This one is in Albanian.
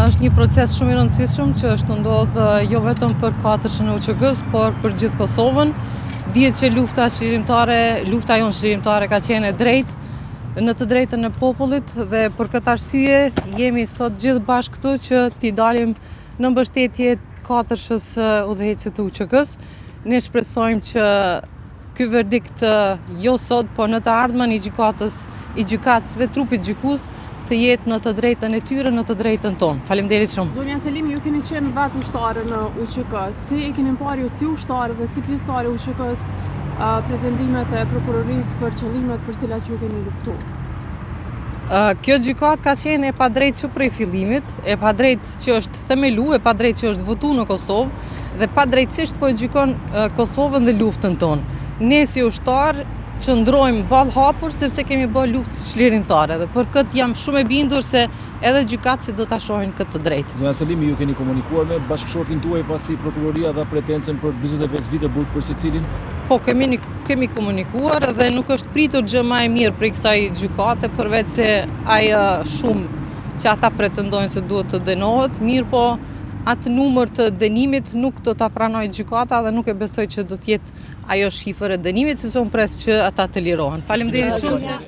është një proces shumë i rëndësishëm që është ndodhë jo vetëm për katërshën e UÇK-s, por për gjithë Kosovën. Dihet që lufta jonë çlirimtare ka qenë e drejtë në të drejtën e popullit dhe për këtë arsye jemi sot gjithë bashkë këtu që t'i dalim në mbështetje katërshës udhëheqësit të UÇK-s. Ne shpresojmë që ky verdikt jo sot, por në të ardhmen i gjykatësve, trupit gjykues, të jetë në të drejtën e tyre, në të drejtën tonë. Faleminderit shumë. Zonja Selimi, ju keni qenë vetë ushtare në UÇK. Si e keni parë ju si ushtarë dhe si pjesëtare UÇK-s pretendimet e prokurorisë për qëllimet për cilat ju keni luftuar? Kjo gjykatë ka qenë e padrejtë që prej fillimit, e padrejtë që është themelu, e padrejtë që është votu në Kosovë dhe padrejtësisht po e gjykon Kosovën dhe luftën tonë. Ne si ushtarë qëndrojmë ballë hapur sepse kemi bërë luftë çlirimtare dhe për këtë jam shumë e bindur se edhe gjykatësit do ta shohin këtë të drejtë. Zonja Selimi, ju keni komunikuar me bashkëshortin tuaj pasi prokuroria dha pretencën për 45 vite burg për secilin? Po, kemi komunikuar dhe nuk është pritur gjë më e mirë për kësaj gjykate përveç se ajo shumë që ata pretendojnë se duhet të dënohet, mirë po atë numër të dënimit nuk do ta pranojë gjykata dhe nuk e besoj që do të jetë ajo shifër e dënimit, sepse unë pres që ata të lirohen. Faleminderit shumë.